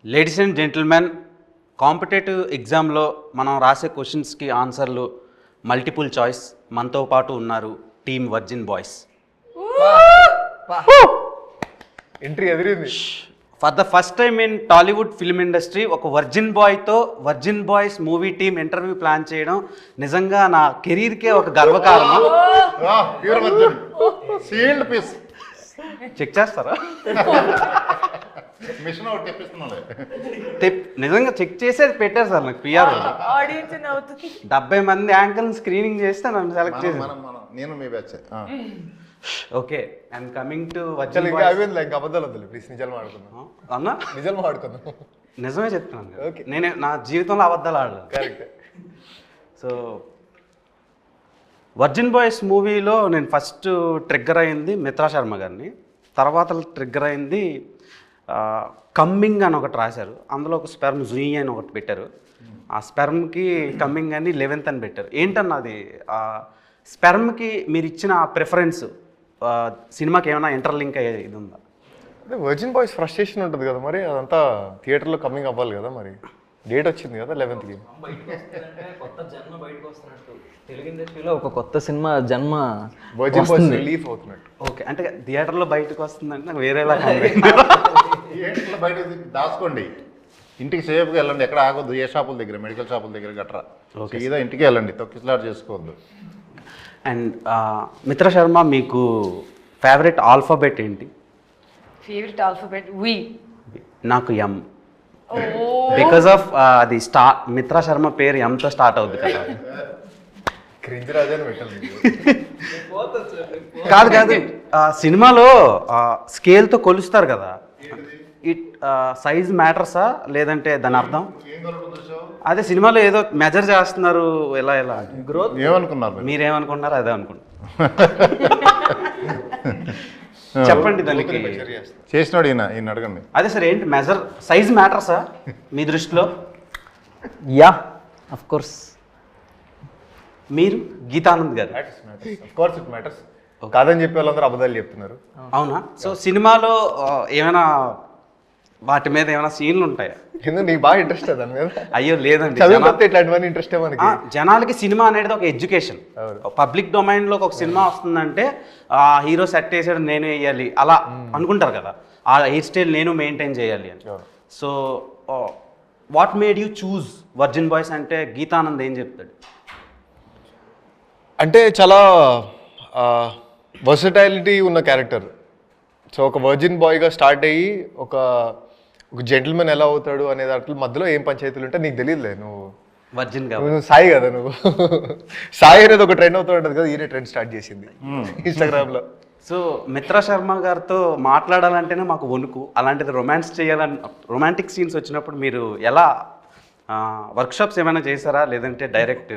Ladies and gentlemen, competitive ఎగ్జామ్లో మనం రాసే క్వశ్చన్స్కి ఆన్సర్లు మల్టిపుల్ చాయిస్. మనతో పాటు ఉన్నారు టీమ్ వర్జిన్ బాయ్స్. ఎంట్రీ ఎదిరింది. For the first time in Tollywood film industry ఒక వర్జిన్ బాయ్తో virgin boys movie team interview plan చేయడం నిజంగా నా కెరీర్కే ఒక గర్వకారణం. చెక్ చేస్తారా? నిజంగా చెక్ చేసేది పెట్టారు సార్ నాకు పిఆర్. 70 మంది యాంకర్ని స్క్రీనింగ్ చేస్తే నన్ను సెలెక్ట్ చేశారు. నేను మీ batch. Okay, and coming to అబద్ధాలు వద్దు ప్లీజ్, నిజాలు మాడుకుందాం అన్నా. నిజాలు మాడుకుందాం. నిజమే చెప్తున్నాను. నేను నా జీవితంలో అబద్ధాలు ఆడలేదు. కరెక్ట్. సో వర్జిన్ బాయ్స్ మూవీలో నేను ఫస్ట్ ట్రిగ్గర్ అయింది మిత్రా శర్మ గారిని. తర్వాత ట్రిగ్గర్ అయింది కమ్మింగ్ అని ఒకటి రాశారు. అందులో ఒక స్పెర్మ్ జూయి అని ఒకటి పెట్టారు. ఆ స్పెర్మ్కి కమ్మింగ్ అని 11th అని పెట్టారు. ఏంటన్నా అది స్పెర్మ్కి మీరు ఇచ్చిన ప్రిఫరెన్స్ సినిమాకి ఏమైనా ఇంటర్లింక్ అయ్యేది ఇది ఉందా? అదే వర్జిన్ బాయ్స్ ఫ్రస్ట్రేషన్ ఉంటుంది కదా, మరి అదంతా థియేటర్లో కమింగ్ అవ్వాలి కదా, మరి డేట్ వచ్చింది కదా 11th. కొత్త జన్మ బయటకు వస్తున్నట్టు తెలుగు ఇండస్ట్రీలో ఒక కొత్త సినిమా జన్మ వర్జిన్ బాయ్స్ రిలీఫ్ అవుతున్నట్టు. ఓకే, అంటే థియేటర్లో బయటకు వస్తుందంటే నాకు వేరేలా థియేటర్లో బయట దాచుకోండి, ఇంటికి సేఫ్గా వెళ్ళండి, ఎక్కడ ఆగొద్దు, ఏ షాపుల దగ్గర, మెడికల్ షాపుల దగ్గర గట్రా. సీదా ఇంటికి వెళ్ళండి, తొక్కిసలాట్ చేసుకోవద్దు. అండ్ మిత్రా శర్మ, మీకు ఫేవరెట్ ఆల్ఫాబెట్ ఏంటి? ఫేవరెట్ ఆల్ఫాబెట్ వి. నాకు ఎం. బికాస్ ఆఫ్ అది మిత్రా శర్మ పేరు ఎంతో స్టార్ట్ అవుద్ది కదా. క్రింజ్ రాజాని పెట్టాలి. కాదు కాదు, సినిమాలో స్కేల్తో కొలుస్తారు కదా, ఇట్ సైజ్ మ్యాటర్సా లేదంటే దాని అర్థం? అదే సినిమాలో ఏదో మెజర్ చేస్తున్నారు, ఎలా ఎలా గ్రోత్ ఏమనుకున్నారు? మీరేమనుకుంటున్నారు? అదే అనుకుంటున్నారు. చెప్పండి దానికి. చేసినాడు ఈయన అడగండి. అదే సార్, ఏంటి మెజర్ సైజ్ మ్యాటర్సా మీ దృష్టిలో? Yeah, of course. మీరు గీతానంద్ గారు? Of course it matters. కాదని చెప్పే వాళ్ళందరూ అబద్ధాలు చెప్తున్నారు. అవునా? సో సినిమాలో ఏమైనా వాటి మీద ఏమైనా సీన్లు ఉంటాయా? ఎందుకు నీకు బాగా ఇంట్రెస్ట్ దాని మీద? అయ్యో లేదండి, ఇట్లాంటివన్నీ ఇంట్రెస్ట్ మనకి. జనాలకి సినిమా అనేది ఒక ఎడ్యుకేషన్. పబ్లిక్ డొమైన్లో ఒక సినిమా వస్తుందంటే ఆ హీరో సెట్ వేసాడు నేను వేయాలి అలా అనుకుంటారు కదా, ఆ హెయిర్ స్టైల్ నేను మెయింటైన్ చేయాలి అని. So what made you choose virgin Boys అంటే గీతానంద్ ఏం చెప్తాడు? అంటే చాలా వర్సటైలిటీ ఉన్న క్యారెక్టర్. సో ఒక వర్జిన్ బాయ్గా స్టార్ట్ అయ్యి ఒక జెంటిల్మెన్ ఎలా అవుతాడు అనే దాంట్లో మధ్యలో ఏం పంచాయతీలు ఉంటే నీకు తెలియదులే. నువ్వు వర్జిన్ నువ్వు సాయి కదా, నువ్వు సాయి అనేది ఒక ట్రెండ్ అవుతూ ఉంటుంది కదా, ఈయన ట్రెండ్ స్టార్ట్ చేసింది ఇన్స్టాగ్రామ్లో. సో మిత్రా శర్మ గారితో మాట్లాడాలంటేనే మాకు వణుకు. అలాంటిది రొమాన్స్ చేయాలని, రొమాంటిక్ సీన్స్ వచ్చినప్పుడు మీరు ఎలా వర్క్షాప్స్ ఏమైనా చేశారా లేదంటే డైరెక్ట్?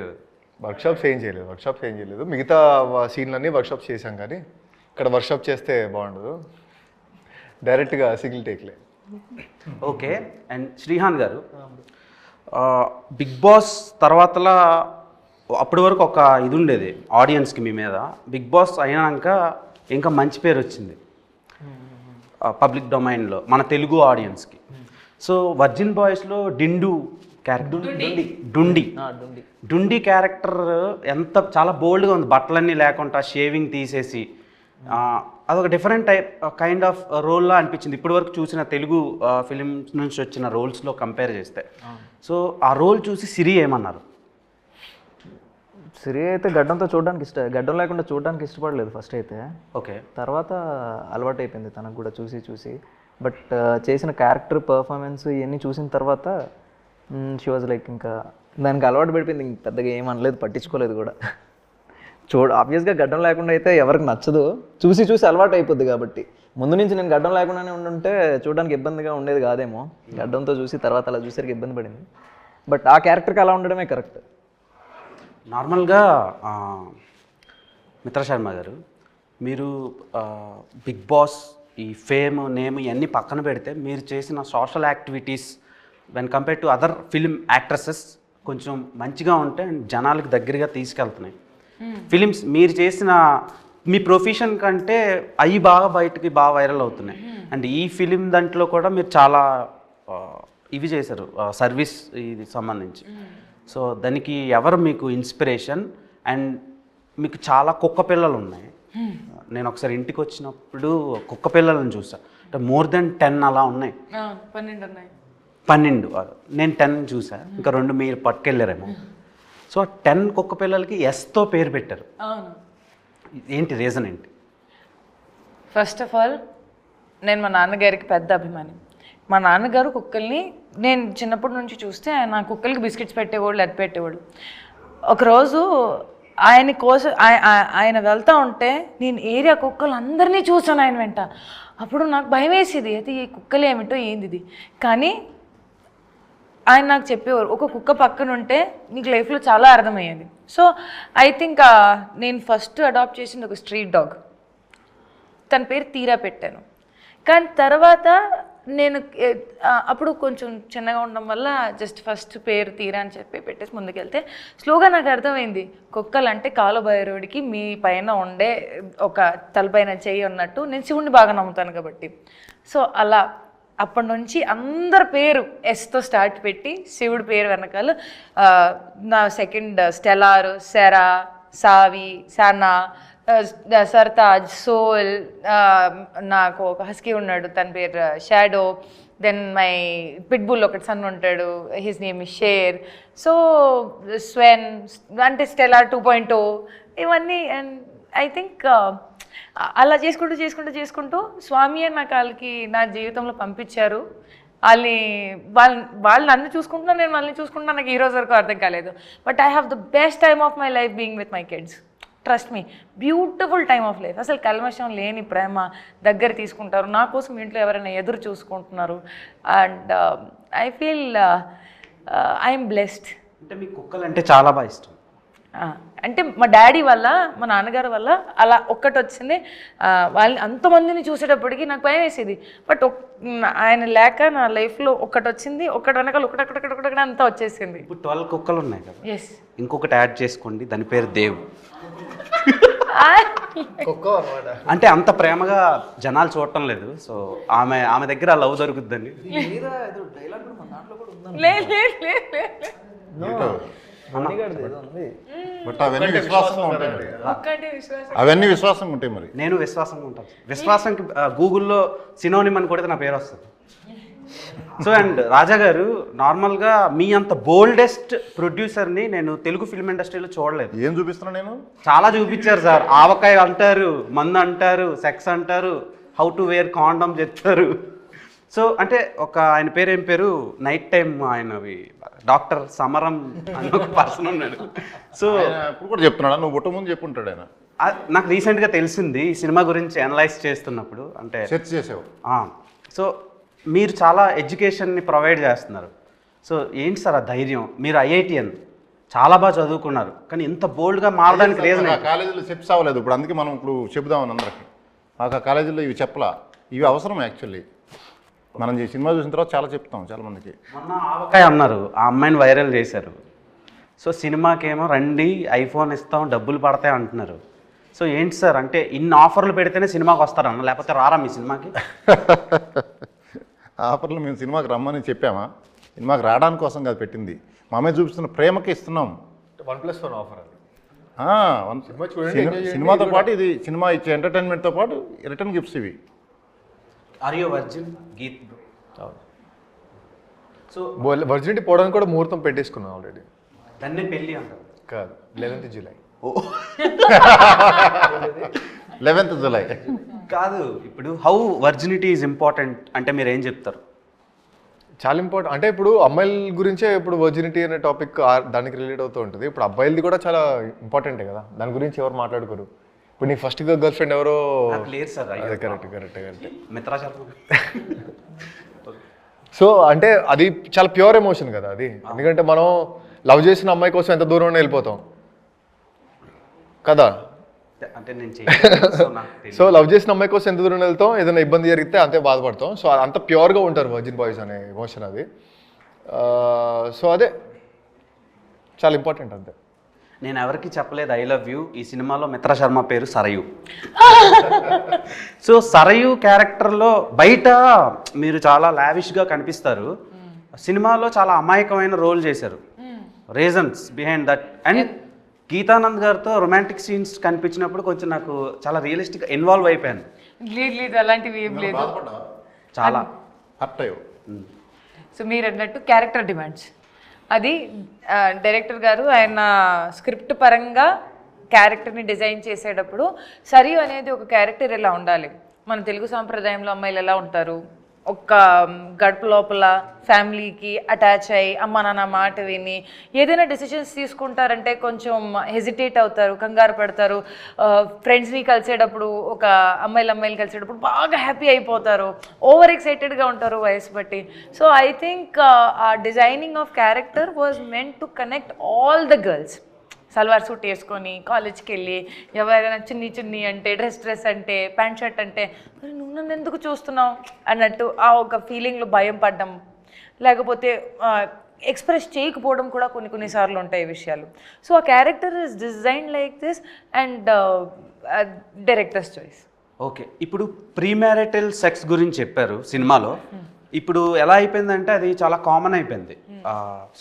వర్క్షాప్స్ ఏం చేయలేదు. మిగతా సీన్లన్నీ వర్క్షాప్స్ చేశాం, కానీ ఇక్కడ వర్క్షాప్ చేస్తే బాగుండదు, డైరెక్ట్గా సింగిల్ టేక్లే. ఓకే. అండ్ శ్రీహాన్ గారు, బిగ్ బాస్ తర్వాతలా అప్పటి వరకు ఒక ఇది ఉండేది ఆడియన్స్కి మీ మీద. బిగ్ బాస్ అయినాక ఇంకా మంచి పేరు వచ్చింది పబ్లిక్ డొమైన్లో మన తెలుగు ఆడియన్స్కి. సో వర్జిన్ బాయ్స్లో డిండు క్యారెక్టర్, డుండి క్యారెక్టర్ ఎంత చాలా బోల్డ్గా ఉంది, బట్టలన్నీ లేకుండా షేవింగ్ తీసేసి అదొక డిఫరెంట్ కైండ్ ఆఫ్ రోల్లా అనిపించింది ఇప్పటి వరకు చూసిన తెలుగు ఫిలిమ్స్ నుంచి వచ్చిన రోల్స్లో కంపేర్ చేస్తే. సో ఆ రోల్ చూసి సిరి ఏమన్నారు? సిరి అయితే గడ్డంతో గడ్డం లేకుండా చూడడానికి ఇష్టపడలేదు ఫస్ట్ అయితే. ఓకే. తర్వాత అలవాటు అయిపోయింది తనకు కూడా చూసి. బట్ చేసిన క్యారెక్టర్ పర్ఫార్మెన్స్ ఇవన్నీ చూసిన తర్వాత షీ వాజ్ లైక్, ఇంకా దానికి అలవాటు పడిపోయింది. ఇంక పెద్దగా ఏమనలేదు, పట్టించుకోలేదు కూడా. ఆబ్వియస్గా గడ్డం లేకుండా అయితే ఎవరికి నచ్చదు, చూసి అలవాటు అయిపోద్ది. కాబట్టి ముందు నుంచి నేను గడ్డం లేకుండానే ఉండుంటే చూడడానికి ఇబ్బందిగా ఉండేది కాదేమో. గడ్డంతో చూసి తర్వాత అలా చూసరికి ఇబ్బంది పడింది. బట్ ఆ క్యారెక్టర్కి అలా ఉండడమే కరెక్ట్. నార్మల్గా మిత్రా శర్మ గారు, మీరు బిగ్ బాస్, ఈ ఫేమ్, నేమ్ ఇవన్నీ పక్కన పెడితే మీరు చేసిన social activities when compare to other film actresses కొంచెం మంచిగా ఉంటే జనాలకు దగ్గరగా తీసుకెళ్తున్నాయి ఫిలిమ్స్. మీరు చేసిన మీ ప్రొఫెషన్ కంటే అవి బాగా బయటకి బాగా వైరల్ అవుతున్నాయి. అండ్ ఈ ఫిలిం దాంట్లో కూడా మీరు చాలా ఇవి చేశారు సర్వీస్ ఇది సంబంధించి. సో దానికి ఎవరు మీకు ఇన్స్పిరేషన్? అండ్ మీకు చాలా కుక్క పిల్లలు ఉన్నాయి. నేను ఒకసారి ఇంటికి వచ్చినప్పుడు కుక్క పిల్లలను చూసాను, అంటే మోర్ దెన్ 10 అలా ఉన్నాయి. 12 ఉన్నాయి. 12 నేను 10 చూసా, ఇంకా 2 మీరు పట్టుకెళ్ళారేమో. సో 10 కుక్క పిల్లలకి ఎస్తో పేరు పెట్టారు. అవును. ఏంటి రీజన్ ఏంటి? ఫస్ట్ ఆఫ్ ఆల్ నేను మా నాన్నగారికి పెద్ద అభిమాని. మా నాన్నగారు కుక్కల్ని నేను చిన్నప్పటి నుంచి చూస్తే ఆయన కుక్కలకి బిస్కెట్స్ పెట్టేవాళ్ళు, అది పెట్టేవాళ్ళు. ఒకరోజు ఆయన కోసం ఆయన వెళ్తూ ఉంటే నేను ఏరియా కుక్కలు అందరినీ చూసాను ఆయన వెంట. అప్పుడు నాకు భయం వేసేది, అయితే ఈ కుక్కలు ఏమిటో ఏంది ఇది. కానీ ఆయన నాకు చెప్పేవారు, ఒక కుక్క పక్కన ఉంటే నీకు లైఫ్లో చాలా అర్థమయ్యేది. సో ఐ థింక్ నేను ఫస్ట్ అడాప్ట్ చేసింది ఒక స్ట్రీట్ డాగ్. తన పేరు తీరా పెట్టాను. కానీ తర్వాత నేను అప్పుడు కొంచెం చిన్నగా ఉండడం వల్ల జస్ట్ ఫస్ట్ పేరు తీరా అని చెప్పి పెట్టేసి ముందుకెళ్తే స్లోగా నాకు అర్థమైంది, కుక్కలు అంటే కాలభైరవుడికి మీ పైన ఉండే ఒక తలపైన చెయ్యి ఉన్నట్టు. నేను శివుడిని బాగా నమ్ముతాను కాబట్టి. సో అలా అప్పటి నుంచి అందరి పేరు ఎస్తో స్టార్ట్ పెట్టి శివుడి పేరు వెనకాల నా సెకండ్ స్టెలార్, సెరా, సావి, సనా, సర్తాజ్, సోల్, నాకు ఒక హస్కీ ఉన్నాడు తన పేరు షాడో, దెన్ మై పిట్బుల్ ఒకటి సన్ ఉంటాడు, his name is Sher. So Sven అంటే స్టెలార్ 2.0 ఇవన్నీ. అండ్ ఐ థింక్ అలా చేసుకుంటూ స్వామి అని నా కాళ్ళకి నా జీవితంలో పంపించారు. వాళ్ళు నన్ను చూసుకుంటున్నా, నేను వాళ్ళని చూసుకుంటున్నా. నాకు ఈ రోజు వరకు అర్థం కాలేదు. But I have the best time of my life being with my kids. Trust me, beautiful time of life. అసలు కల్మషం లేని ప్రేమ, దగ్గర తీసుకుంటారు. నా కోసం ఇంట్లో ఎవరైనా ఎదురు చూసుకుంటున్నారు. And I feel I'm blessed. అంటే మీకు కుక్కలు అంటే చాలా బాగా ఇష్టం. అంటే మా డాడీ వల్ల, మా నాన్నగారు వల్ల అలా ఒక్కటి వచ్చింది. వాళ్ళని అంతమందిని చూసేటప్పటికి నాకు భయం వేసేది. బట్ ఆయన లేక నా లైఫ్లో ఒక్కటి వచ్చింది. ఒక్కటి వెనకాల ఒకటి అంతా వచ్చేసింది. ఇప్పుడు 12 కుక్కలు ఉన్నాయి కదా, ఎస్. ఇంకొకటి యాడ్ చేసుకోండి, దాని పేరు దేవ్. అంటే అంత ప్రేమగా జనాలు చూడటం లేదు. సో ఆమె దగ్గర లవ్ దొరుకుద్దని. బట్ అవన్నీ విశ్వాసంగా ఉంటాయి. అవన్నీ విశ్వాసంగా ఉంటాయి. మరి నేను విశ్వాసంగా ఉంటాను. విశ్వాసంకి గూగుల్లో సినోనిమ్ అని కొడితే నా పేరు వస్తుంది. సో అండ్ రాజా గారు, నార్మల్గా మీ అంత బోల్డెస్ట్ ప్రొడ్యూసర్ని నేను తెలుగు ఫిల్మ్ ఇండస్ట్రీలో చూడలేదు. ఏం చూపిస్తున్నా నేను? చాలా చూపించారు సార్. ఆవకాయ అంటారు, మందు అంటారు, సెక్స్ అంటారు, హౌ టు వేర్ కాండమ్ చెప్తారు. సో అంటే ఆయన పేరు ఏం పేరు, నైట్ టైం ఆయనవి డాక్టర్ సమరం అని ఒక పర్సన్ ఉన్నాడు. సో ఇప్పుడు కూడా చెప్తున్నాడా? నువ్వు పుట్ట ముందు చెప్పుంటాడు ఆయన. నాకు రీసెంట్గా తెలిసింది ఈ సినిమా గురించి అనలైజ్ చేస్తున్నప్పుడు. అంటే సెర్చ్ చేసావు. సో మీరు చాలా ఎడ్యుకేషన్ని ప్రొవైడ్ చేస్తున్నారు. సో ఏంటి సార్ ఆ ధైర్యం? మీరు IITN చాలా బాగా చదువుకున్నారు, కానీ ఇంత బోల్డ్గా మారడానికి రీజన్? కాలేజీలో సెప్స్ అవ్వలేదు. ఇప్పుడు అందుకే మనం ఇప్పుడు చెబుదామని అందరికి. మాకు ఆ కాలేజీలో ఇవి చెప్పలా. ఇవి అవసరం యాక్చువల్లీ. మనం ఈ సినిమా చూసిన తర్వాత చాలా చెప్తాం చాలా మందికి. మొన్న ఆవకాయ అన్నారు, ఆ అమ్మాయిని వైరల్ చేశారు. సో సినిమాకేమో రండి, ఐఫోన్ ఇస్తాం, డబ్బులు పడతాయి అంటున్నారు. సో ఏంటి సార్, అంటే ఇన్ని ఆఫర్లు పెడితేనే సినిమాకి వస్తారన్న, లేకపోతే రారా మీ సినిమాకి? ఆఫర్లు మేము సినిమాకి రమ్మని చెప్పామా? సినిమాకి రావడానికి కోసం కాదు పెట్టింది, మా అమ్మాయి చూపిస్తున్న ప్రేమకి ఇస్తున్నాం. 1+1 ఆఫర్ అది. సినిమాతో పాటు ఇది సినిమా ఇచ్చే ఎంటర్టైన్మెంట్తో పాటు రిటర్న్ గిఫ్ట్స్ ఇవి. ఆర్ యు వర్జిన్ గీత్? సో వర్జినిటీ పోవడానికి కూడా ముహూర్తం పెట్టేసుకున్నాం ఆల్రెడీ. దాన్నే పెళ్ళి అంటారు కాదు, 11th జూలై. 11th జూలై కాదు. ఇప్పుడు హౌ వర్జినిటీ ఈజ్ ఇంపార్టెంట్ అంటే మీరు ఏం చెప్తారు? చాలా ఇంపార్టెంట్. అంటే ఇప్పుడు అమ్మాయిల గురించే ఇప్పుడు వర్జినిటీ అనే టాపిక్ దానికి రిలేట్ అవుతూ ఉంటుంది. ఇప్పుడు అబ్బాయిలది కూడా చాలా ఇంపార్టెంటే కదా, దాని గురించి ఎవరు మాట్లాడుకోరు. ఇప్పుడు నీ ఫస్ట్ గర్ల్ ఫ్రెండ్ ఎవరో లేదు సార్. అదే కరెక్ట్. మిత్రా శర్మ. సో అంటే అది చాలా ప్యూర్ ఎమోషన్ కదా అది. ఎందుకంటే మనం లవ్ చేసిన అమ్మాయి కోసం ఎంత దూరం వెళ్ళిపోతాం కదా. అంటే నేను సో లవ్ చేసిన అమ్మాయి కోసం ఎంత దూరం వెళ్తాం, ఏదైనా ఇబ్బంది జరిగితే అంతే బాధపడతాం. సో అంత ప్యూర్గా ఉంటారు వర్జిన్ బాయ్స్ అనే ఎమోషన్ అది. సో అదే చాలా ఇంపార్టెంట్ అంతే. నేను ఎవరికి చెప్పలేదు ఐ లవ్ యూ. ఈ సినిమాలో మిత్రా శర్మ పేరు సరయు. సో సరయు క్యారెక్టర్లో బయట మీరు చాలా లావిష్గా కనిపిస్తారు, సినిమాలో చాలా అమాయకమైన రోల్ చేశారు. Reasons behind that. And Geetanand గారితో రొమాంటిక్ సీన్స్ కనిపించినప్పుడు కొంచెం నాకు చాలా రియలిస్టిక్ ఇన్వాల్వ్ అయిపోయాను. లేదు అలాంటివి ఏం లేదు. బాధపడ్డా చాలా హర్ట్ అయ్యో. సో మీరు అన్నట్టు క్యారెక్టర్ డిమాండ్స్, అది డైరెక్టర్ గారు ఆయన స్క్రిప్ట్ పరంగా క్యారెక్టర్ని డిజైన్ చేసేటప్పుడు సరియు అనేది ఒక క్యారెక్టర్ ఇలా ఉండాలి, మన తెలుగు సాంప్రదాయంలో అమ్మాయిలు ఎలా ఉంటారు, ఒక గడుపు లోపల ఫ్యామిలీకి అటాచ్ అయ్యి అమ్మ నాన్న మాట విని ఏదైనా డెసిషన్స్ తీసుకుంటారంటే కొంచెం హెజిటేట్ అవుతారు, కంగారు పడతారు. ఫ్రెండ్స్ని కలిసేటప్పుడు ఒక అమ్మాయిలు కలిసేటప్పుడు బాగా హ్యాపీ అయిపోతారు, ఓవర్ ఎక్సైటెడ్గా ఉంటారు వయసు బట్టి. సో ఐ థింక్ ఆ designing of character was meant to connect all the girls. Salwar suit వేసుకొని కాలేజ్కి వెళ్ళి ఎవరైనా చున్నీ అంటే డ్రెస్ అంటే ప్యాంట్ షర్ట్ అంటే మరి నువ్వు నన్ను ఎందుకు చూస్తున్నావు అన్నట్టు ఆ ఒక ఫీలింగ్లో భయం పడ్డం, లేకపోతే ఎక్స్ప్రెస్ చేయకపోవడం కూడా కొన్నిసార్లు ఉంటాయి విషయాలు. సో ఆ character is design like this and directors choice. Okay, ఇప్పుడు ప్రీమ్యారిటల్ సెక్స్ గురించి చెప్పారు సినిమాలో. ఇప్పుడు ఎలా అయిపోయిందంటే అది చాలా కామన్ అయిపోయింది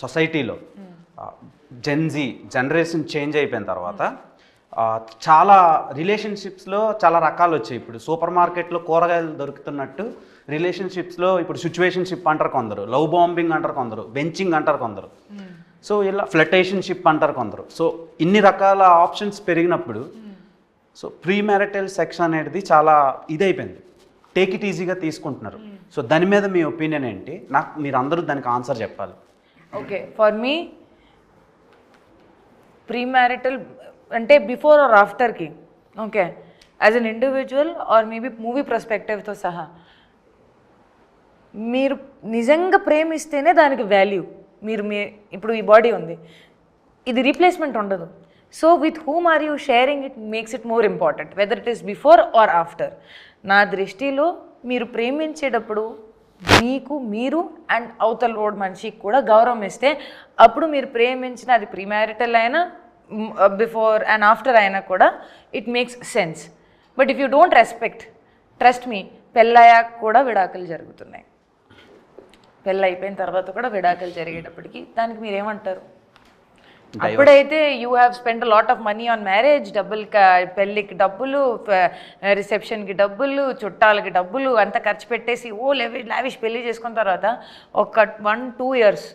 సొసైటీలో. జెన్జీ జనరేషన్ చేంజ్ అయిపోయిన తర్వాత చాలా రిలేషన్షిప్స్లో చాలా రకాలు వచ్చాయి. ఇప్పుడు సూపర్ మార్కెట్లో కూరగాయలు దొరుకుతున్నట్టు రిలేషన్షిప్స్లో ఇప్పుడు సిచ్యువేషన్షిప్ అంటారు కొందరు, లవ్ బాంబింగ్ అంటారు కొందరు, బెంచింగ్ అంటారు కొందరు, సో ఇలా ఫ్లటేషన్షిప్ అంటారు కొందరు. సో ఇన్ని రకాల ఆప్షన్స్ పెరిగినప్పుడు సో ప్రీమ్యారిటల్ సెక్స్ అనేది చాలా ఇదైపోయింది, టేక్ ఇట్ ఈజీగా తీసుకుంటున్నారు. సో దాని మీద మీ ఒపీనియన్ ఏంటి? నాకు మీరు అందరూ దానికి ఆన్సర్ చెప్పాలి. ఓకే, ఫర్ మీ ప్రీమ్యారిటల్ అంటే బిఫోర్ ఆర్ ఆఫ్టర్కి, okay, as an individual or maybe movie పర్స్పెక్టివ్తో సహా మీరు నిజంగా ప్రేమిస్తేనే దానికి వాల్యూ. మీరు ఇప్పుడు ఈ బాడీ ఉంది, ఇది రీప్లేస్మెంట్ ఉండదు. So with whom are you sharing it makes it more important, whether it is before or after. నా దృష్టిలో మీరు ప్రేమించేటప్పుడు మీకు మీరు అండ్ అవతల రోడ్ మనిషికి కూడా గౌరవం ఇస్తే అప్పుడు మీరు ప్రేమించిన అది ప్రీమ్యారిటల్ అయినా బిఫోర్ అండ్ ఆఫ్టర్ అయినా కూడా it makes sense. But if you don't respect, trust me, పెళ్ళయ్యాక కూడా విడాకులు జరుగుతున్నాయి. పెళ్ళి అయిపోయిన తర్వాత కూడా విడాకులు జరిగేటప్పటికి దానికి మీరేమంటారు? అప్పుడైతే you have spend lot of money on marriage, పెళ్ళికి డబ్బులు, రిసెప్షన్కి డబ్బులు, చుట్టాలకి డబ్బులు అంతా ఖర్చు పెట్టేసి లావిష్ పెళ్ళి చేసుకున్న తర్వాత ఒక 1-2 years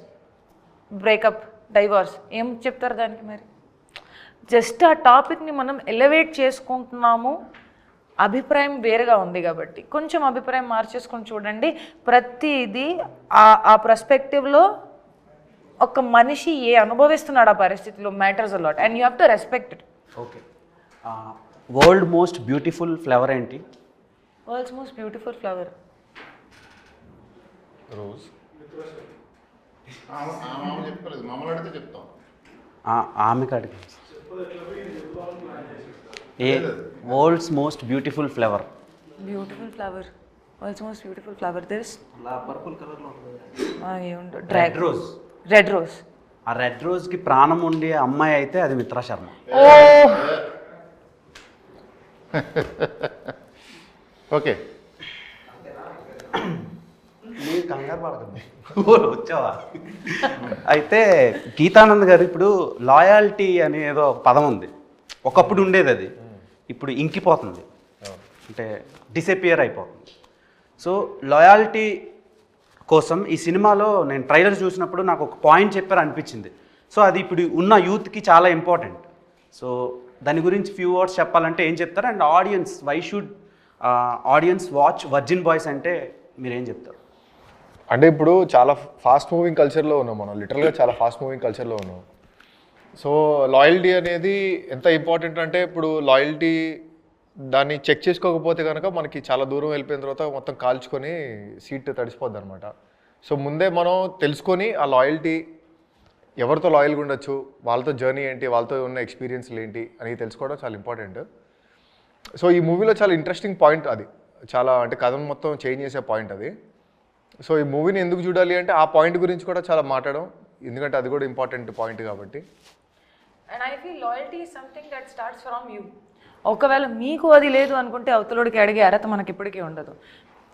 బ్రేకప్, డైవర్స్, ఏం చెప్తారు దానికి? మరి జస్ట్ ఆ టాపిక్ని మనం ఎలివేట్ చేసుకుంటున్నాము, అభిప్రాయం వేరుగా ఉంది కాబట్టి కొంచెం అభిప్రాయం మార్చేసుకొని చూడండి. ప్రతిదీ ఆ పర్స్పెక్టివ్లో ఒక మనిషి అనుభవిస్తున్నాడు ఆ పరిస్థితిలో matters a lot and you have to respect it. Okay, world most beautiful flower ఏంటి? World's most beautiful flower rose. చెప్పుకోలేదు, మమ్మల్ని అడిగితే చెప్తాం. ఆమె కాడికి ఏ world's most beautiful flower? Beautiful flower, world's most beautiful flower this purple కలర్లో red rose. Red rose, ఆ రెడ్ రోజ్కి ప్రాణం ఉండే అమ్మాయి అయితే అది మిత్రా శర్మ. ఓకే, మీరు కంగారు పడకండి, వచ్చావా? అయితే గీతానంద్ గారు ఇప్పుడు లాయాల్టీ అనే ఏదో ఒక పదం ఉంది, ఒకప్పుడు ఉండేది, అది ఇప్పుడు ఇంకిపోతుంది, అంటే డిసపియర్ అయిపోతుంది. సో లాయాల్టీ కోసం ఈ సినిమాలో నేను ట్రైలర్ చూసినప్పుడు నాకు ఒక పాయింట్ చెప్పారు అనిపించింది. సో అది ఇప్పుడు ఉన్న యూత్కి చాలా ఇంపార్టెంట్. సో దాని గురించి ఫ్యూ వర్డ్స్ చెప్పాలంటే ఏం చెప్తారు? And audience, why should audience watch Virgin Boys అంటే మీరేం చెప్తారు? అంటే ఇప్పుడు చాలా ఫాస్ట్ మూవింగ్ కల్చర్లో ఉన్నాం మనం, లిటరల్గా చాలా ఫాస్ట్ మూవింగ్ కల్చర్లో ఉన్నాం. సో లాయల్టీ అనేది ఎంత ఇంపార్టెంట్ అంటే ఇప్పుడు లాయల్టీ దాన్ని చెక్ చేసుకోకపోతే కనుక మనకి చాలా దూరం వెళ్ళిపోయిన తర్వాత మొత్తం కాల్చుకొని సీట్ తడిసిపోద్ది అనమాట. సో ముందే మనం తెలుసుకొని ఆ లాయల్టీ ఎవరితో లాయల్గా ఉండొచ్చు, వాళ్ళతో జర్నీ ఏంటి, వాళ్ళతో ఉన్న ఎక్స్పీరియన్స్లు ఏంటి అని తెలుసుకోవడం చాలా ఇంపార్టెంట్. సో ఈ మూవీలో చాలా ఇంట్రెస్టింగ్ పాయింట్ అది, చాలా అంటే కథను మొత్తం చేంజ్ చేసే పాయింట్ అది. సో ఈ మూవీని ఎందుకు చూడాలి అంటే ఆ పాయింట్ గురించి కూడా చాలా మాట్లాడడం, ఎందుకంటే అది కూడా ఇంపార్టెంట్ పాయింట్ కాబట్టి. And I feel loyalty is something that starts from you. ఒకవేళ మీకు అది లేదు అనుకుంటే అవతలోడికి అడిగే అర్హత మనకి ఇప్పటికీ ఉండదు.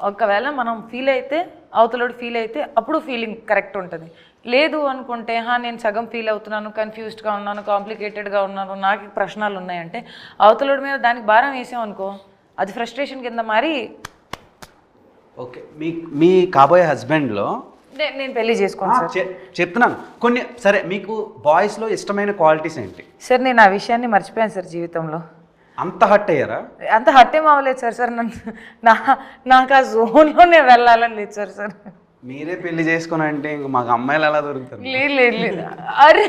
ఒకవేళ మనం ఫీల్ అయితే అవతలోడు ఫీల్ అయితే అప్పుడు ఫీలింగ్ కరెక్ట్ ఉంటుంది. లేదు అనుకుంటే నేను సగం ఫీల్ అవుతున్నాను, కన్ఫ్యూజ్డ్గా ఉన్నాను, కాంప్లికేటెడ్గా ఉన్నాను, నాకు ప్రశ్నలు ఉన్నాయంటే అవతలోడి మీద దానికి భారం వేసాం అనుకో, అది ఫ్రస్ట్రేషన్ కింద మారి ఓకే, మీ కాబోయే హస్బెండ్లో నేను పెళ్లి చేసుకోను సార్. చెప్తున్నాను కొన్ని. సరే, మీకు బాయ్స్లో ఇష్టమైన క్వాలిటీస్ ఏంటి? సార్ నేను ఆ విషయాన్ని మర్చిపోయాను సార్ జీవితంలో. అంత హర్ట్ అయ్యారా? అంత హర్ట్ ఏం అవ్వలేదు సార్. నాకు ఆ జోన్లోనే వెళ్ళాలని లేదు సార్. మీరే పెళ్లి చేసుకుని అంటే ఇంక మాకు అమ్మాయిలు ఎలా దొరుకుతారు? లేదు అరే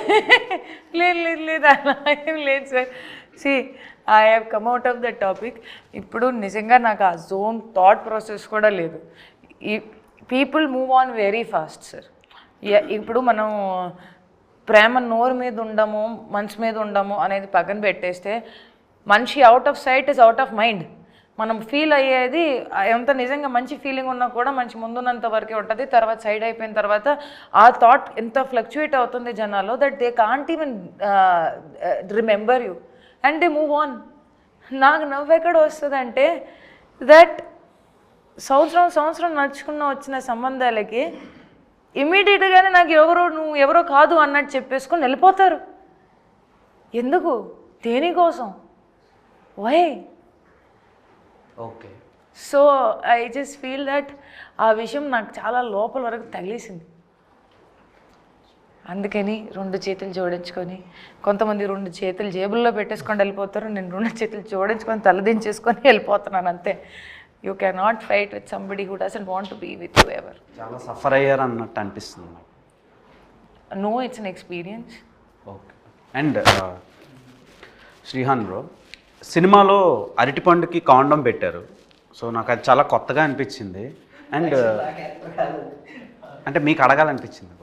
లేదు అలా ఏం లేదు sir. I have come out of the topic. ఇప్పుడు నిజంగా నాకు ఆ జోన్ థాట్ ప్రాసెస్ కూడా లేదు. ఈ people move on very fast sir. ఇప్పుడు మనం ప్రేమ నోరు మీద ఉండము, మనసు మీద ఉండము అనేది పక్కన పెట్టేస్తే మనిషి out of sight is out of mind. మనం ఫీల్ అయ్యేది ఎంత నిజంగా మంచి ఫీలింగ్ ఉన్నా కూడా మంచి ముందున్నంత వరకే ఉంటుంది. తర్వాత సైడ్ అయిపోయిన తర్వాత ఆ థాట్ ఎంత ఫ్లక్చుయేట్ అవుతుంది జనాల్లో that they can't even remember you and they move on. నాకు నవ్వు ఎక్కడ వస్తుంది అంటే దట్ సంవత్సరం నడుచుకున్న వచ్చిన సంబంధాలకి ఇమ్మీడియట్గానే నాకు నువ్వు ఎవరో కాదు అన్నట్టు చెప్పేసుకొని వెళ్ళిపోతారు. ఎందుకు? దేనికోసం? Why? Okay. So I just feel that ఆ విషయం నాకు చాలా లోపల వరకు తగిలేసింది. అందుకని 2 చేతులు జోడించుకొని, కొంతమంది 2 చేతులు జేబుల్లో పెట్టేసుకొని వెళ్ళిపోతారు, నేను 2 చేతులు జోడించుకొని తలదించేసుకొని వెళ్ళిపోతున్నాను అంతే. You can not fight with somebody who doesn't want to be with you ever. చాలా సఫర్ అయ్యారు అన్నట్టు అనిపిస్తుంది నాకు. No, it's an experience. Okay. And Shrihan bro, సినిమాలో అరటిపండుకి కాండం పెట్టారు. సో నాకు అది చాలా కొత్తగా అనిపించింది. అండ్ అంటే మీకు అడగాలనిపించింది.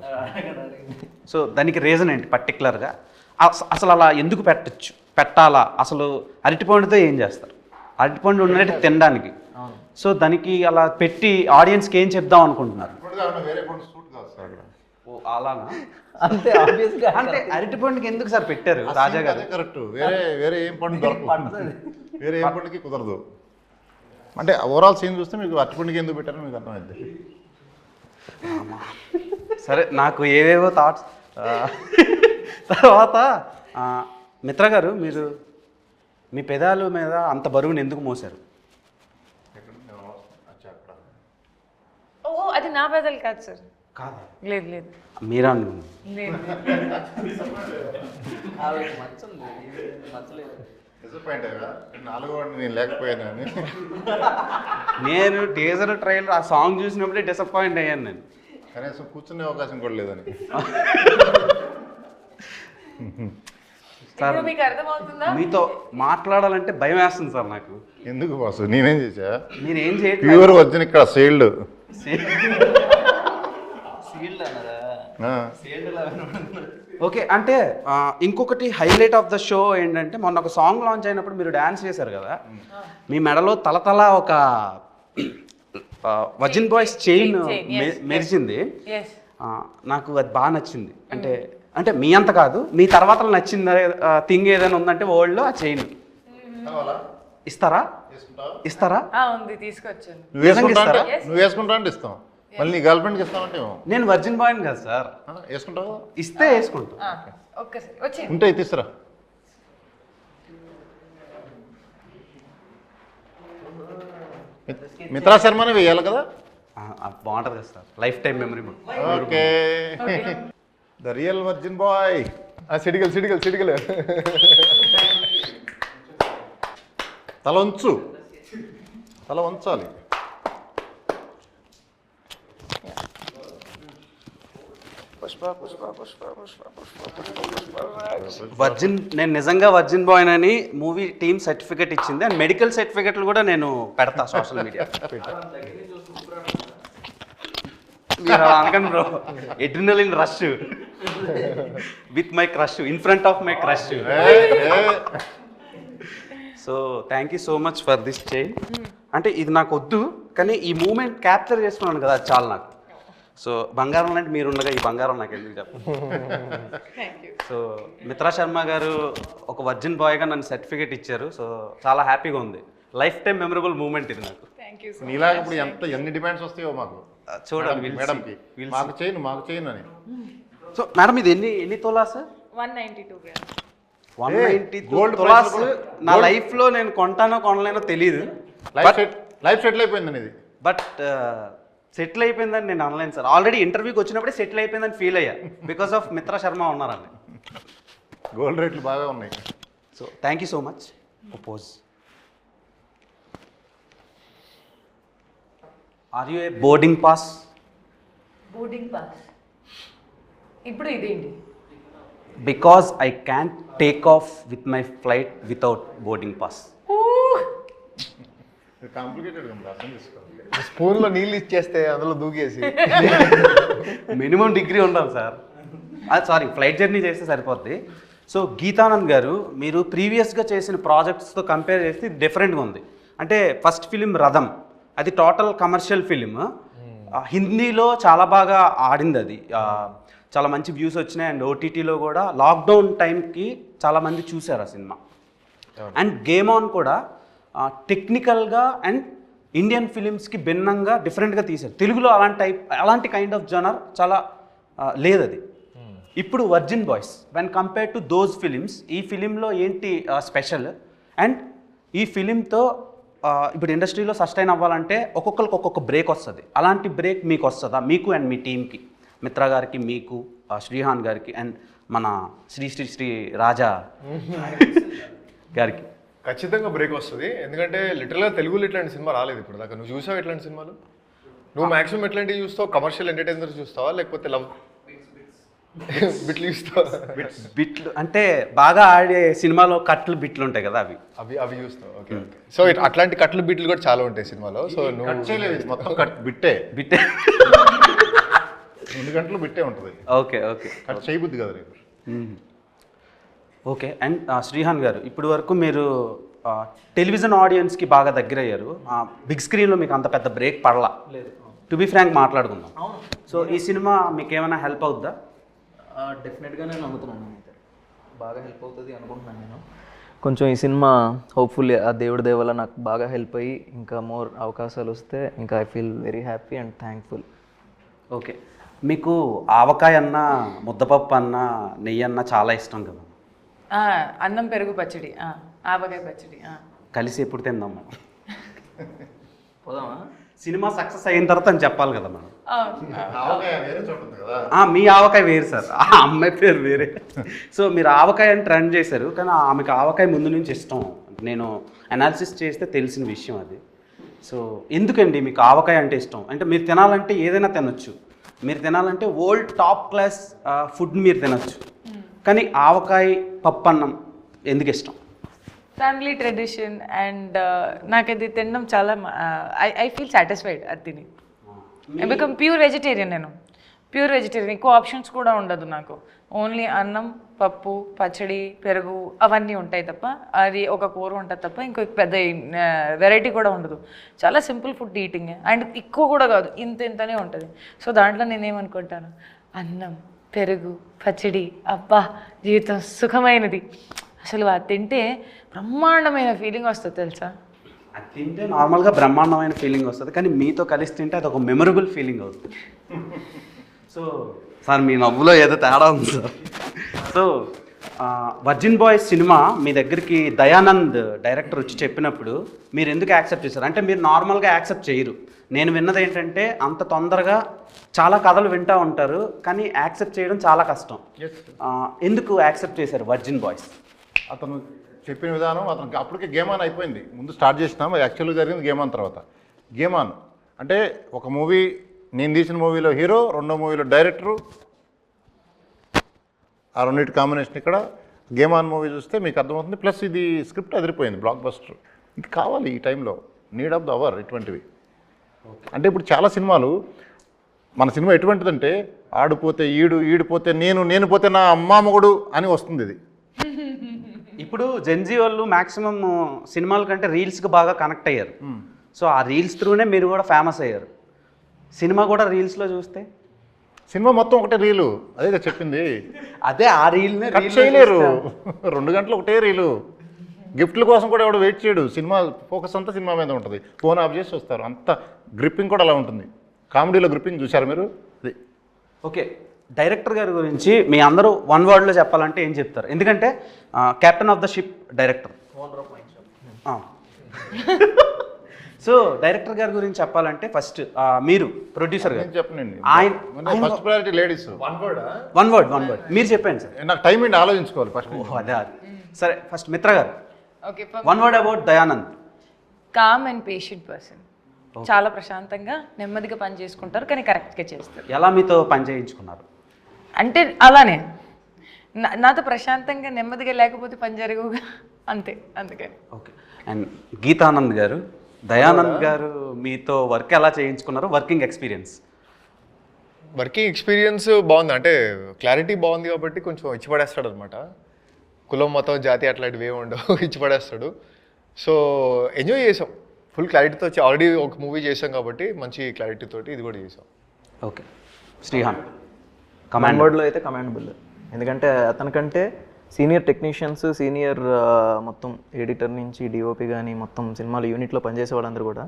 సో దానికి రీజన్ ఏంటి పర్టికులర్గా? అసలు అలా ఎందుకు పెట్టాలా? అసలు అరటిపండుతో ఏం చేస్తారు? అరటిపండు ఉన్నట్టు తినడానికి. సో దానికి అలా పెట్టి ఆడియన్స్కి ఏం చెప్దాం అనుకుంటున్నారు? వేరే పండు సూట్ కాదు సార్. ఓ అలానా? అంతే ఆబ్వియస్గా. అంటే అరటిపండుకి ఎందుకు సార్ పెట్టారు రాజా గారు? కరెక్ట్. వేరే ఏం పండు దొరకదు, వేరే ఏం పండుకి కుదరదు. అంటే ఓవరాల్ సీన్ చూస్తే మీకు అరటిపండుకి ఎందుకు పెట్టారో మీకు అర్థమైంది. సరే, నాకు ఏవేవో థాట్స్. తర్వాత మిత్ర గారు, మీరు మీ పెదాల మీద అంత బరువుని ఎందుకు మోసారు? ఓ అది నా పెదలు కాదు సార్. కాదా? లేదు మీరా అనుకున్నాను. లేదు. డిసప్పాయింట్ అయ్యా, 4వ వాడిని నేను లేకపోయాను అని. నేను టీజర్ ట్రైలర్ ఆ సాంగ్ చూసినప్పుడే డిసప్పాయింట్ అయ్యాను నేను. కనీసం కూర్చునే అవకాశం కూడా లేదని. ఇప్పుడు మీకు అర్థమవుతుందా? మీతో మాట్లాడాలంటే భయం వేస్తుంది సార్ నాకు. ఎందుకు బాసు, నేనేం చేశా? మీరు ఏం చేయట్లేదు. ప్యూర్ వర్జిన్ ఇక్కడ సేల్డ్. ఓకే. అంటే ఇంకొకటి హైలైట్ ఆఫ్ ద షో ఏంటంటే, మొన్న ఒక సాంగ్ లాంచ్ అయినప్పుడు మీరు డ్యాన్స్ చేశారు కదా, మీ మెడలో తలతల ఒక వర్జిన్ బాయ్స్ చైన్ మెరిచింది. నాకు అది బాగా నచ్చింది. అంటే మీ అంత కాదు, మీ తర్వాత నచ్చింది థింగ్ ఏదైనా ఉందంటే వరల్డ్లో ఆ చైన్ ఇస్తారా? ఉంది, తీసుకొచ్చాను. నువ్వు వేసుకుంటా అంటే ఇస్తాం, మళ్ళీ నీ గర్ల్ ఫ్రెండ్కి ఇస్తామంటే నేను వర్జిన్ బాయ్ని కదా సార్. వేసుకుంటావు? ఇస్తే వేసుకుంటా. ఒక్కసారి వచ్చి ఉంటే తీసురా. మిత్రా శర్మనే వేయాలి కదా? బాగుంటుంది కదా sir, life time memory. Okay, the real virgin boy. సిడిగలు తల వంచాలి. వర్జిన్, నేను నిజంగా వర్జిన్ బాయ్ అని మూవీ టీమ్ సర్టిఫికేట్ ఇచ్చింది. అండ్ మెడికల్ సర్టిఫికేట్లు కూడా నేను పెడతా సోషల్ మీడియా. మీరు అలా అనకండి bro. Adrenaline rush with my crush, in front of my crush. So thank you so much for this chain. అంటే ఇది నాకు వద్దు, కానీ ఈ మూమెంట్ క్యాప్చర్ చేసుకున్నాను కదా, అది చాలు నాకు. సో బంగారం లాంటి మీరు ఉండగా ఈ బంగారం నాకు ఎందుకు చెప్పండి. సో మిత్రా శర్మ గారు ఒక వర్జిన్ బాయ్గా నన్ను సర్టిఫికేట్ ఇచ్చారు. సో చాలా హ్యాపీగా ఉంది. లైఫ్ టైం మెమరబుల్ మూమెంట్ ఇది నాకు. థ్యాంక్ యూ నీలాగా ఇప్పుడు ఎన్ని డిమాండ్స్ వస్తాయో మాకు చూడండి మేడంకి మాకు చేయను అని. సో మేడం ఇది ఎన్ని తోలా సార్? 192 grams. 190 gold తులాస్ price నా లైఫ్లో నేను కొంటానో కొనలేనో తెలియదు. లైఫ్ సెటిల్ అయిపోయిందని ఇది. బట్ సెటిల్ అయిపోయిందని నేను అనలేను సార్. ఆల్రెడీ ఇంటర్వ్యూకి వచ్చినప్పుడే సెటిల్ అయిపోయిందని ఫీల్ అయ్యా బికాస్ ఆఫ్ మిత్రా శర్మ ఉన్నారండి. గోల్డ్ రేట్లు బాగా ఉన్నాయి. So thank you so much. Pause. Are you a boarding pass? Boarding pass. ఇప్పుడు ఇదేంటి? Because I can take off with my flight without boarding pass. Complicated ఉంది, అర్థం చేసుకోవాలి. స్పూన్లో నీళ్ళు ఇచ్చేస్తే అందులో దూకేసి మినిమం డిగ్రీ ఉండాలి సార్. సారీ, ఫ్లైట్ జర్నీ చేస్తే సరిపోద్ది. సో గీతానంద్ గారు, మీరు ప్రీవియస్గా చేసిన ప్రాజెక్ట్స్తో కంపేర్ చేస్తే ఇది డిఫరెంట్గా ఉంది. అంటే ఫస్ట్ ఫిలిం రథం, అది టోటల్ కమర్షియల్ ఫిలిం. హిందీలో చాలా బాగా ఆడింది అది, చాలా మంచి వ్యూస్ వచ్చినాయి. అండ్ ఓటీటీలో కూడా లాక్డౌన్ టైంకి చాలామంది చూశారు ఆ సినిమా. అండ్ గేమ్ ఆన్ కూడా టెక్నికల్గా అండ్ ఇండియన్ ఫిలిమ్స్కి భిన్నంగా డిఫరెంట్గా తీశారు. తెలుగులో అలాంటి కైండ్ ఆఫ్ జనర్ చాలా లేదు అది. ఇప్పుడు virgin boys when compare to those films, ఈ ఫిలింలో ఏంటి స్పెషల్? అండ్ ఈ ఫిలింతో ఇప్పుడు ఇండస్ట్రీలో సస్టైన్ అవ్వాలంటే ఒక్కొక్కరికి ఒక్కొక్క బ్రేక్ వస్తుంది. అలాంటి బ్రేక్ మీకు వస్తుందా? మీకు అండ్ మీ టీంకి, మిత్రా గారికి, మీకు, శ్రీహాన్ గారికి అండ్ మన శ్రీ రాజా గారికి? ఖచ్చితంగా బ్రేక్ వస్తుంది. ఎందుకంటే లిటరల్గా తెలుగులో ఇట్లాంటి సినిమా రాలేదు ఇప్పుడు దాకా. నువ్వు చూసావు ఇట్లాంటి సినిమాలు? నువ్వు మాక్సిమం ఎట్లాంటివి చూస్తావు? కమర్షియల్ ఎంటర్టైనర్ చూస్తావా, లేకపోతే లవ్ బిట్లు చూస్తావా? బిట్లు అంటే బాగా ఆడే సినిమాలో కట్లు బిట్లు ఉంటాయి కదా, అవి చూస్తావు. ఓకే. సో అట్లాంటి కట్లు బిట్లు కూడా చాలా ఉంటాయి సినిమాలో. సో నువ్వు కట్ చేయలేదు, ఇది మొత్తం కట్ బిట్టే. 2 గంటలు బిట్టే ఉంటుంది. ఓకే. కట్ చేయబుద్ది కదా రేపు. ఓకే. అండ్ శ్రీహాన్ గారు, ఇప్పటి వరకు మీరు టెలివిజన్ ఆడియన్స్కి బాగా దగ్గర అయ్యారు. బిగ్ స్క్రీన్లో మీకు అంత పెద్ద బ్రేక్ పడలా. టు బి ఫ్రాంక్ మాట్లాడుకుందాం. సో ఈ సినిమా మీకు ఏమైనా హెల్ప్ అవుద్దా? డెఫినెట్గా నేను నమ్ముతున్నాను, బాగా హెల్ప్ అవుతుంది అనుకుంటున్నాను నేను. కొంచెం ఈ సినిమా హోప్ఫుల్లీ ఆ దేవుడి దయ వల్ల నాకు బాగా హెల్ప్ అయ్యి ఇంకా మోర్ అవకాశాలు వస్తే ఇంకా I feel very happy and thankful. Okay. మీకు ఆవకాయ అన్న, ముద్దపప్పు అన్న, నెయ్యి అన్న చాలా ఇష్టం కదా? అన్నం పెరుగు పచ్చడి, ఆవకాయ పచ్చడి కలిసి ఎప్పుడు తిందాం మనం? పోదామా? సినిమా సక్సెస్ అయిన తర్వాత అని చెప్పాలి కదా మనం. వేరే చోట ఉంది కదా. మీ ఆవకాయ వేరు సార్, ఆ అమ్మాయి పేరు వేరే. సో మీరు ఆవకాయ అని ట్రెండ్ చేశారు, కానీ ఆమెకు ఆవకాయ ముందు నుంచి ఇష్టం. నేను అనాలిసిస్ చేస్తే తెలిసిన విషయం అది. సో ఎందుకండి మీకు ఆవకాయ అంటే ఇష్టం? అంటే మీరు తినాలంటే ఏదైనా తినొచ్చు, మీరు తినాలంటే వరల్డ్ టాప్ క్లాస్ ఫుడ్ మీరు తినొచ్చు, కానీ ఆవకాయ పప్పన్నం ఎందుకు ఇష్టం? ఫ్యామిలీ ట్రెడిషన్ అండ్ నాకు అది తినడం చాలా ఐ ఫీల్ సాటిస్ఫైడ్ అది తిని. I become pure vegetarian. నేను ప్యూర్ వెజిటేరియన్, ఎక్కువ ఆప్షన్స్ కూడా ఉండదు నాకు. ఓన్లీ అన్నం, పప్పు, పచ్చడి, పెరుగు అవన్నీ ఉంటాయి తప్ప, అది ఒక కూర ఉంటుంది తప్ప ఇంకో పెద్ద వెరైటీ కూడా ఉండదు. చాలా సింపుల్ ఫుడ్ ఈటింగ్ అండ్ ఎక్కువ కూడా కాదు, ఇంతనే ఉంటుంది. సో దాంట్లో నేనేమనుకుంటాను, అన్నం, పెరుగు, పచ్చడి, అబ్బా జీవితం సుఖమైనది. అసలు అది తింటే బ్రహ్మాండమైన ఫీలింగ్ వస్తుంది తెలుసా. అది తింటే నార్మల్గా బ్రహ్మాండమైన ఫీలింగ్ వస్తుంది, కానీ మీతో కలిసి తింటే అది ఒక మెమరబుల్ ఫీలింగ్ అవుతుంది. సో సార్ మీ నవ్వులో ఏదో తేడా ఉంది సార్. సో వర్జిన్ బాయ్స్ సినిమా మీ దగ్గరికి దయానంద్ డైరెక్టర్ వచ్చి చెప్పినప్పుడు మీరు ఎందుకు యాక్సెప్ట్ చేశారు? అంటే మీరు నార్మల్గా యాక్సెప్ట్ చేయరు. నేను విన్నది ఏంటంటే అంత తొందరగా చాలా కథలు వింటూ ఉంటారు, కానీ యాక్సెప్ట్ చేయడం చాలా కష్టం. ఎందుకు యాక్సెప్ట్ చేశారు వర్జిన్ బాయ్స్? అతను చెప్పిన విధానం, అతనికి అప్పటికే గేమ్ ఆన్ అయిపోయింది. ముందు స్టార్ట్ చేసినాం, యాక్చువల్గా జరిగింది గేమ్ ఆన్ తర్వాత. గేమ్ ఆన్ అంటే ఒక మూవీ, నేను తీసిన మూవీలో హీరో, రెండో మూవీలో డైరెక్టరు, ఆ రెండింటి కాంబినేషన్. ఇక్కడ గేమ్ ఆన్ మూవీ చూస్తే మీకు అర్థమవుతుంది. ప్లస్ ఇది స్క్రిప్ట్ అదిరిపోయింది, బ్లాక్ బస్టర్. ఇది కావాలి ఈ టైంలో, నీడ్ ఆఫ్ ద అవర్ ఇటువంటివి. అంటే ఇప్పుడు చాలా సినిమాలు, మన సినిమా ఎటువంటిదంటే ఆడిపోతే ఈడిపోతే నేను పోతే నా అమ్మామగుడు అని వస్తుంది. ఇది ఇప్పుడు జెన్జీ వాళ్ళు మ్యాక్సిమం సినిమాల కంటే రీల్స్కి బాగా కనెక్ట్ అయ్యారు. సో ఆ రీల్స్ త్రూనే మీరు కూడా ఫేమస్ అయ్యారు. సినిమా కూడా రీల్స్లో చూస్తే సినిమా మొత్తం ఒకటే రీలు, అదే చెప్పింది. అదే ఆ రీల్నే కట్ చేయలేరు, 2 గంటలు ఒకటే రీలు. గిఫ్ట్ల కోసం కూడా ఎవడు వెయిట్ చేయడు, సినిమా ఫోకస్ అంతా సినిమా మీద ఉంటుంది, ఫోన్ ఆఫ్ చేసి వస్తారు, అంత గ్రిప్పింగ్ కూడా అలా ఉంటుంది. కామెడీలో గ్రిప్పింగ్ చూశారు మీరు? అది ఓకే, డైరెక్టర్ గారి గురించి మీ అందరూ వన్ వర్డ్లో చెప్పాలంటే ఏం చెప్తారు? ఎందుకంటే captain of the ship director. So director గారి గురించి చెప్పాలంటే ఫస్ట్ మీరు ప్రొడ్యూసర్ గారు చెప్పనండి. ఆయన first priority ladies. One word మీరు చెప్పండి సార్. నాకు టైం ఏంటి ఆలోచించుకోవాలి ఫస్ట్. అదే సరే, ఫస్ట్ మిత్ర గారు okay, one word about Dayanand. Calm and patient person. చాలా ప్రశాంతంగా నెమ్మదిగా పని చేసుకుంటారు, కానీ కరెక్ట్గా చేస్తారు. ఎలా మీతో పని చేయించుకున్నారు? అంటే అలానే నాతో ప్రశాంతంగా నెమ్మదిగా లేకపోతే పని జరగవుగా, అంతే, అందుకని. ఓకే, అండ్ గీతానంద్ గారు, దయానంద్ గారు మీతో వర్క్ ఎలా చేయించుకున్నారు? వర్కింగ్ ఎక్స్పీరియన్స్ బాగుంది, అంటే క్లారిటీ బాగుంది కాబట్టి కొంచెం ఇచ్చిపడేస్తాడు అనమాట. కులం మతం జాతి అట్లాంటివి ఏమి ఉండవు, ఇచ్చిపడేస్తాడు. సో ఎంజాయ్ చేసాం, ఫుల్ క్లారిటీతో. ఆల్రెడీ ఒక మూవీ చేసాం కాబట్టి మంచి క్లారిటీ తోటి ఇది కూడా చేసాం. ఓకే, శ్రీహాన్ కమాండ్ వర్డ్లో అయితే కమాండబుల్. ఎందుకంటే అతనికంటే సీనియర్ టెక్నీషియన్స్, సీనియర్ మొత్తం ఎడిటర్ నుంచి డిఓపి కానీ మొత్తం సినిమాలు యూనిట్లో పనిచేసే వాళ్ళందరూ కూడా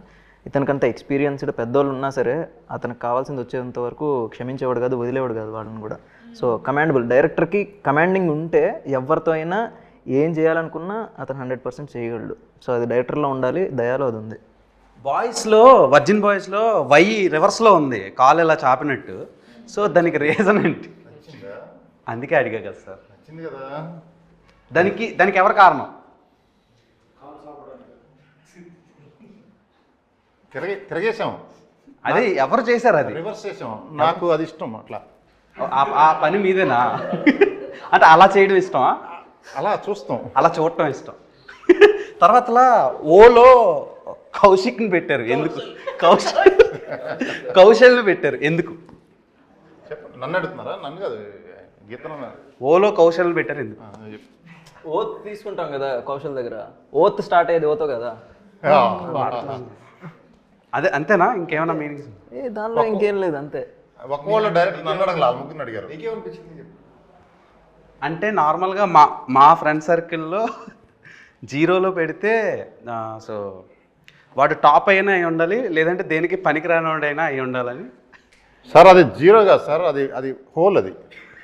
ఇతనికంత ఎక్స్పీరియన్స్డ్ పెద్దోళ్ళు ఉన్నా సరే అతనికి కావాల్సింది వచ్చేంత వరకు క్షమించేవాడు కాదు, వదిలేవాడు కాదు వాళ్ళని కూడా. So commendable. డైరెక్టర్కి కమాండింగ్ ఉంటే ఎవరితో అయినా ఏం చేయాలనుకున్నా అతను 100% చేయగలడు. సో అది డైరెక్టర్లో ఉండాలి, దయాలో అది ఉంది. బాయ్స్లో, వర్జిన్ బాయ్స్లో వై రివర్స్లో ఉంది, కాలు ఇలా చాపినట్టు. సో దానికి రీజన్ ఏంటి? అందుకే అడిగా కదా సార్. వచ్చింది కదా, దానికి ఎవరు కారణం? తిరగేసాం, అది ఎవరు చేశారు? అది రివర్స్ చేసాం. నాకు అది ఇష్టం, అట్లా ఆ పని మీదేనా? అంటే అలా చేయడం ఇష్టమా? అలా చూస్తాం, అలా చూడటం ఇష్టం. తర్వాతలా ఓలో కౌశిక్ని పెట్టారు ఎందుకు? కౌశల్ని పెట్టారు ఎందుకు? చెప్పండి. నన్ను అడుగుతున్నారా? నన్ను కాదు, గీతను. ఓలో కౌశల్ని పెట్టారు ఎందుకు? ఓత్ తీసుకుంటాం కదా కౌశల్ దగ్గర, ఓత్ స్టార్ట్ అయ్యేది ఓతో కదా. అదే అంతేనా? ఇంకేమైనా మీనింగ్స్? దానిలో ఇంకేం లేదు, అంతే. ఒక్కవాళ్ళు డైరెక్ట్ నన్ను అడగల, ముగ్గురిని అడిగారు. అంటే నార్మల్గా మా ఫ్రెండ్ సర్కిల్లో జీరోలో పెడితే సో వాడు టాప్ అయినా అయి ఉండాలి, లేదంటే దేనికి పనికిరానివాడైనా అయి ఉండాలని. సార్ అది జీరో కాదు సార్, అది హోల్, అది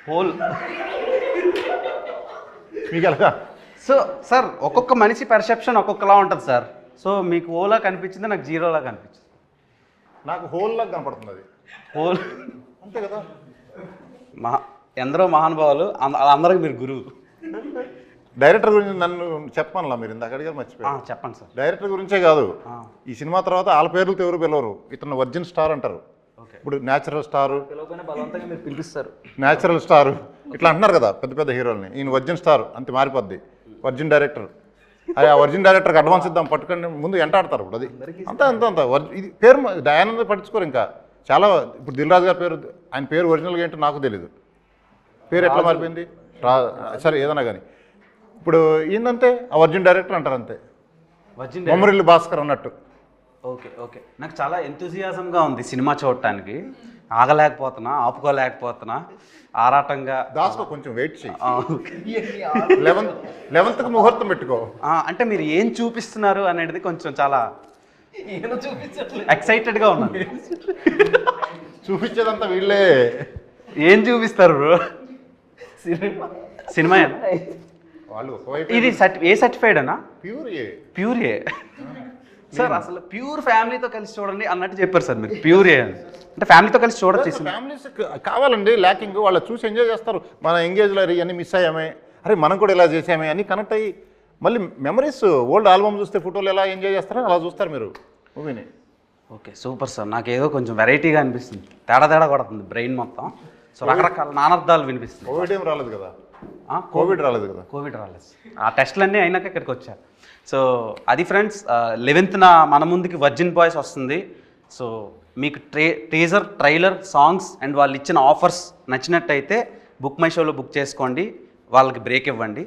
హోల్. మీకు ఎలాగా? సో సార్ ఒక్కొక్క మనిషి పర్సెప్షన్ ఒక్కొక్కలా ఉంటుంది సార్. సో మీకు ఓలా కనిపించింది, నాకు జీరోలా కనిపించింది. నాకు హోల్ లాగా కనపడుతుంది అది. హోల్ అంతే కదా. ఎందరో మహానుభావులు, అందరికి మీరు గురువు. డైరెక్టర్ గురించి నన్ను చెప్పానులా, మీరు ఇందాక అడిగారు, మర్చిపోయారు. చెప్పండి సార్. డైరెక్టర్ గురించే కాదు, ఈ సినిమా తర్వాత వాళ్ళ పేర్లతో ఎవరు పిలవరు. ఇతను వర్జిన్ స్టార్ అంటారు, ఇప్పుడు న్యాచురల్ స్టారు, బలవంతంగా మీరు పిలిపిస్తారు, న్యాచురల్ స్టారు ఇట్లా అంటున్నారు కదా పెద్ద పెద్ద హీరోల్ని. ఈయన వర్జిన్ స్టార్, అంతే మారిపోద్ది. వర్జిన్ డైరెక్టర్, ఆ వర్జిన్ డైరెక్టర్కి అడ్వాన్స్ ఇద్దాం పట్టుకొని ముందు ఎంటాడతారు. ఇప్పుడు అది అంత ఇది పేరు దయానంద పట్టించుకోరు. ఇంకా చాలా, ఇప్పుడు దిల్ రాజు గారి పేరు, ఆయన పేరు ఒరిజినల్గా ఏంటో నాకు తెలీదు, పేరు ఎట్లా మారిపోయింది సరే ఏదైనా కానీ. ఇప్పుడు ఏంటంటే ఆ వర్జిన్ డైరెక్టర్ అంటారు, అంతే. బొమ్మరిల్లు భాస్కర్ అన్నట్టు. ఓకే, నాకు చాలా ఎంతూజియాజంగా ఉంది సినిమా చూడటానికి. ఆగలేకపోతున్నా, ఆపుకోలేకపోతున్నా, ఆరాటంగా. దాస్కో కొంచెం వెయిట్ చేయి, 11th ముహూర్తం పెట్టుకో. అంటే మీరు ఏం చూపిస్తున్నారు అనేది కొంచెం చాలా ఎక్సైటెడ్గా ఉన్నాను. చూపించేదంతా వీళ్ళే. ఏం చూపిస్తారు బ్రో? సినిమా వాళ్ళు ఇది ఏ సర్టిఫైడ్ అన్నా? ప్యూర్ ఏ సార్. అసలు ప్యూర్ ఫ్యామిలీతో కలిసి చూడండి అన్నట్టు చెప్పారు సార్ మీరు. ప్యూర్ ఏ అంటే ఫ్యామిలీతో కలిసి చూడొచ్చు. ఫ్యామిలీస్ కావాలండి ల్యాకింగ్, వాళ్ళు చూసి ఎంజాయ్ చేస్తారు. మన ఎంగేజ్లో ఇవన్నీ మిస్ అయ్యామే, అరే మనం కూడా ఇలా చేసామే అని కనెక్ట్ అయ్యి మళ్ళీ మెమరీస్, ఓల్డ్ ఆల్బమ్ చూస్తే ఫోటోలు ఎలా ఎంజాయ్ చేస్తారో అలా చూస్తారు మీరు మూవీని. Okay, super sir. నాకు ఏదో కొంచెం వెరైటీగా అనిపిస్తుంది, తేడా కొడుతుంది బ్రెయిన్ మొత్తం. సో రకరకాల నానార్థాలు వినిపిస్తుంది. కోవిడ్ ఏం రాలేదు కదా? కోవిడ్ రాలేదు కదా? కోవిడ్ రాలేదు. ఆ టెస్టులన్నీ అయినాక ఇక్కడికి వచ్చారు. సో అది ఫ్రెండ్స్, 11th మన ముందుకి వర్జిన్ బాయ్స్ వస్తుంది. సో మీకు టీజర్, ట్రైలర్, సాంగ్స్ అండ్ వాళ్ళు ఇచ్చిన ఆఫర్స్ నచ్చినట్టయితే బుక్ మై షోలో బుక్ చేసుకోండి, వాళ్ళకి బ్రేక్ ఇవ్వండి.